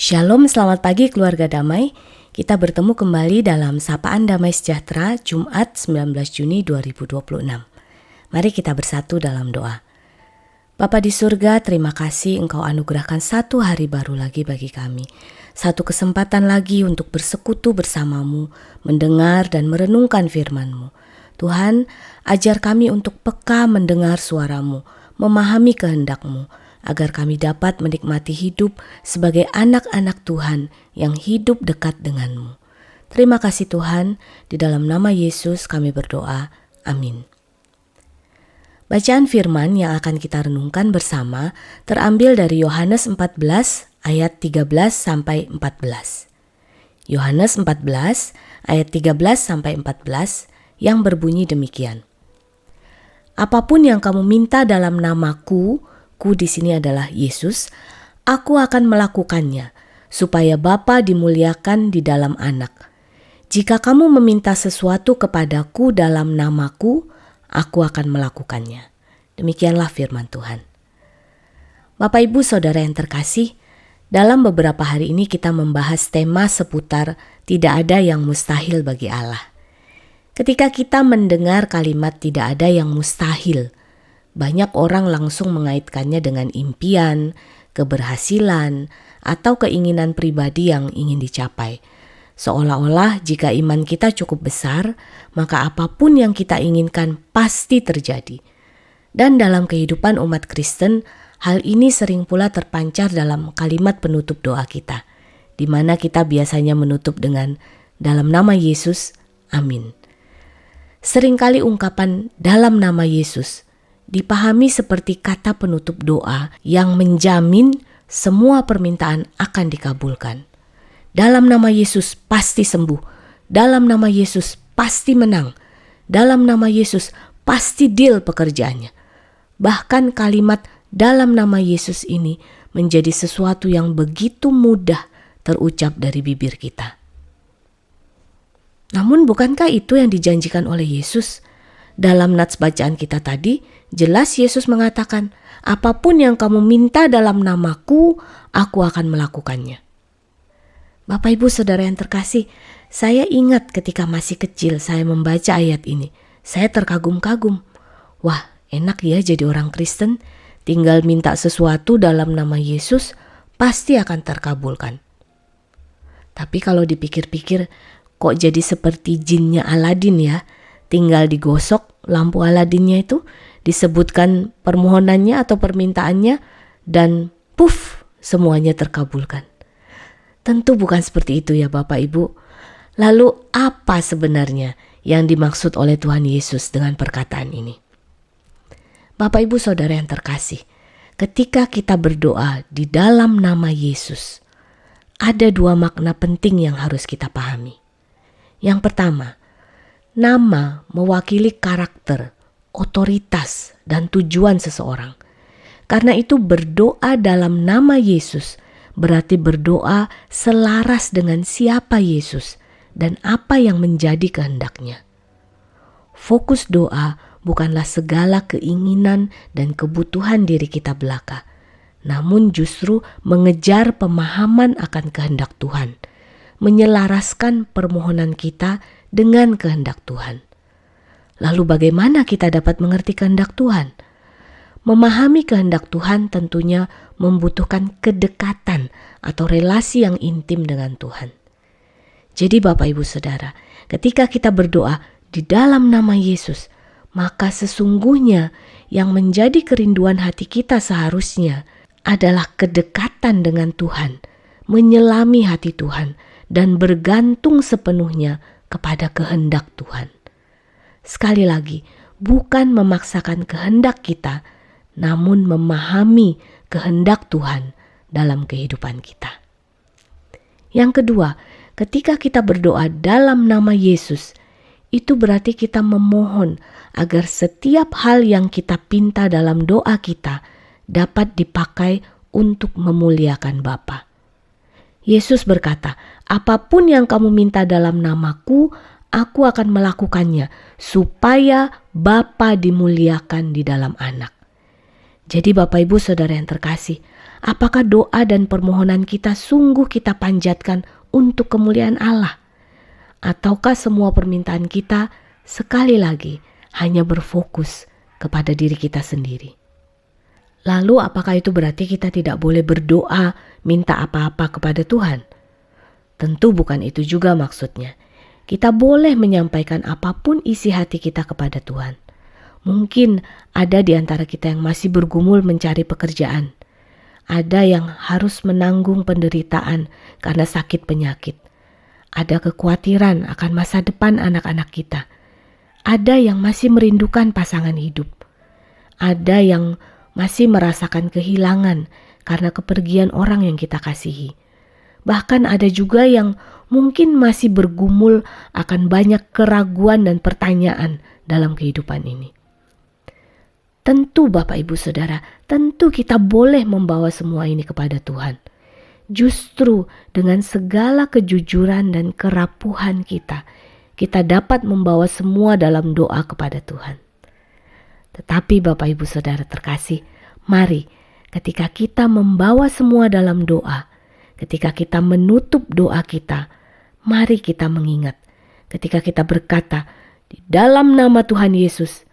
Shalom, selamat pagi keluarga damai. Kita bertemu kembali dalam Sapaan Damai Sejahtera Jumat 19 Juni 2026. Mari kita bersatu dalam doa. Bapa di surga, terima kasih Engkau anugerahkan satu hari baru lagi bagi kami. Satu kesempatan lagi untuk bersekutu bersamamu, mendengar dan merenungkan firman-Mu. Tuhan, ajar kami untuk peka mendengar suara-Mu, memahami kehendak-Mu, agar kami dapat menikmati hidup sebagai anak-anak Tuhan yang hidup dekat denganmu. Terima kasih Tuhan, di dalam nama Yesus kami berdoa. Amin. Bacaan firman yang akan kita renungkan bersama terambil dari Yohanes 14 ayat 13 sampai 14. Yohanes 14 ayat 13 sampai 14 yang berbunyi demikian. Apapun yang kamu minta dalam namaku, ku di sini adalah Yesus, aku akan melakukannya, supaya Bapa dimuliakan di dalam Anak. Jika kamu meminta sesuatu kepadaku dalam namaku, aku akan melakukannya. Demikianlah firman Tuhan. Bapak Ibu Saudara yang terkasih, dalam beberapa hari ini kita membahas tema seputar tidak ada yang mustahil bagi Allah. Ketika kita mendengar kalimat tidak ada yang mustahil, banyak orang langsung mengaitkannya dengan impian, keberhasilan, atau keinginan pribadi yang ingin dicapai. Seolah-olah jika iman kita cukup besar, maka apapun yang kita inginkan pasti terjadi. Dan dalam kehidupan umat Kristen, hal ini sering pula terpancar dalam kalimat penutup doa kita, di mana kita biasanya menutup dengan dalam nama Yesus, amin. Seringkali ungkapan dalam nama Yesus dipahami seperti kata penutup doa yang menjamin semua permintaan akan dikabulkan. Dalam nama Yesus pasti sembuh. Dalam nama Yesus pasti menang. Dalam nama Yesus pasti deal pekerjaannya. Bahkan kalimat dalam nama Yesus ini menjadi sesuatu yang begitu mudah terucap dari bibir kita. Namun bukankah itu yang dijanjikan oleh Yesus? Dalam nats bacaan kita tadi, jelas Yesus mengatakan, apapun yang kamu minta dalam namaku, aku akan melakukannya. Bapak Ibu Saudara yang terkasih, saya ingat ketika masih kecil saya membaca ayat ini. Saya terkagum-kagum. Wah, enak ya jadi orang Kristen, tinggal minta sesuatu dalam nama Yesus, pasti akan terkabulkan. Tapi kalau dipikir-pikir, kok jadi seperti jinnya Aladin ya? Tinggal digosok lampu Aladinnya itu, disebutkan permohonannya atau permintaannya, dan puff, semuanya terkabulkan. Tentu bukan seperti itu ya Bapak Ibu. Lalu apa sebenarnya yang dimaksud oleh Tuhan Yesus dengan perkataan ini? Bapak Ibu Saudara yang terkasih, ketika kita berdoa di dalam nama Yesus, ada dua makna penting yang harus kita pahami. Yang pertama, nama mewakili karakter, otoritas, dan tujuan seseorang. Karena itu berdoa dalam nama Yesus berarti berdoa selaras dengan siapa Yesus dan apa yang menjadi kehendaknya. Fokus doa bukanlah segala keinginan dan kebutuhan diri kita belaka, namun justru mengejar pemahaman akan kehendak Tuhan, menyelaraskan permohonan kita dengan kehendak Tuhan. Lalu bagaimana kita dapat mengerti kehendak Tuhan? Memahami kehendak Tuhan tentunya membutuhkan kedekatan atau relasi yang intim dengan Tuhan. Jadi Bapak Ibu Saudara, ketika kita berdoa di dalam nama Yesus, maka sesungguhnya yang menjadi kerinduan hati kita seharusnya adalah kedekatan dengan Tuhan, menyelami hati Tuhan, dan bergantung sepenuhnya kepada kehendak Tuhan. Sekali lagi, bukan memaksakan kehendak kita, namun memahami kehendak Tuhan dalam kehidupan kita. Yang kedua, ketika kita berdoa dalam nama Yesus, itu berarti kita memohon agar setiap hal yang kita pinta dalam doa kita dapat dipakai untuk memuliakan Bapa. Yesus berkata, apapun yang kamu minta dalam namaku, aku akan melakukannya, supaya Bapa dimuliakan di dalam Anak. Jadi Bapak Ibu Saudara yang terkasih, Apakah doa dan permohonan kita sungguh kita panjatkan untuk kemuliaan Allah? Ataukah semua permintaan kita sekali lagi hanya berfokus kepada diri kita sendiri? Lalu apakah itu berarti kita tidak boleh berdoa minta apa-apa kepada Tuhan? Tentu bukan itu juga maksudnya. Kita boleh menyampaikan apapun isi hati kita kepada Tuhan. Mungkin ada di antara kita yang masih bergumul mencari pekerjaan. Ada yang harus menanggung penderitaan karena sakit penyakit. Ada kekhawatiran akan masa depan anak-anak kita. Ada yang masih merindukan pasangan hidup. Ada yang masih merasakan kehilangan karena kepergian orang yang kita kasihi. Bahkan ada juga yang mungkin masih bergumul akan banyak keraguan dan pertanyaan dalam kehidupan ini. Tentu Bapak Ibu Saudara, tentu kita boleh membawa semua ini kepada Tuhan. Justru dengan segala kejujuran dan kerapuhan kita dapat membawa semua dalam doa kepada Tuhan. Tetapi Bapak Ibu Saudara terkasih, mari ketika kita membawa semua dalam doa, ketika kita menutup doa kita, mari kita mengingat ketika kita berkata di dalam nama Tuhan Yesus,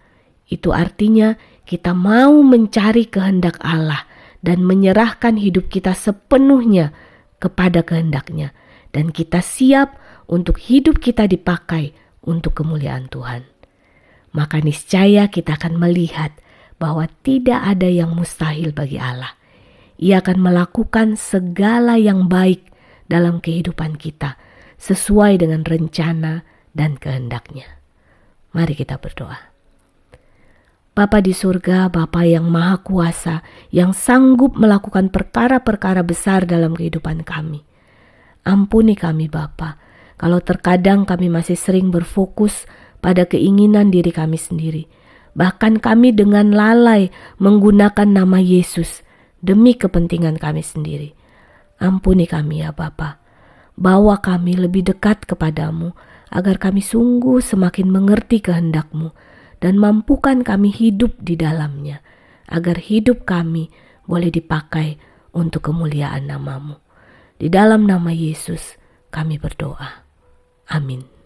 itu artinya kita mau mencari kehendak Allah dan menyerahkan hidup kita sepenuhnya kepada kehendak-Nya. Dan kita siap untuk hidup kita dipakai untuk kemuliaan Tuhan. Maka niscaya kita akan melihat bahwa tidak ada yang mustahil bagi Allah. Ia akan melakukan segala yang baik dalam kehidupan kita sesuai dengan rencana dan kehendak-Nya. Mari kita berdoa. Bapa di surga, Bapa yang maha kuasa, yang sanggup melakukan perkara-perkara besar dalam kehidupan kami. Ampuni kami Bapa, kalau terkadang kami masih sering berfokus pada keinginan diri kami sendiri. Bahkan kami dengan lalai menggunakan nama Yesus demi kepentingan kami sendiri. Ampuni kami ya Bapa, bawa kami lebih dekat kepadamu, agar kami sungguh semakin mengerti kehendak-Mu, dan mampukan kami hidup di dalamnya, agar hidup kami boleh dipakai untuk kemuliaan nama-Mu. Di dalam nama Yesus kami berdoa. Amin.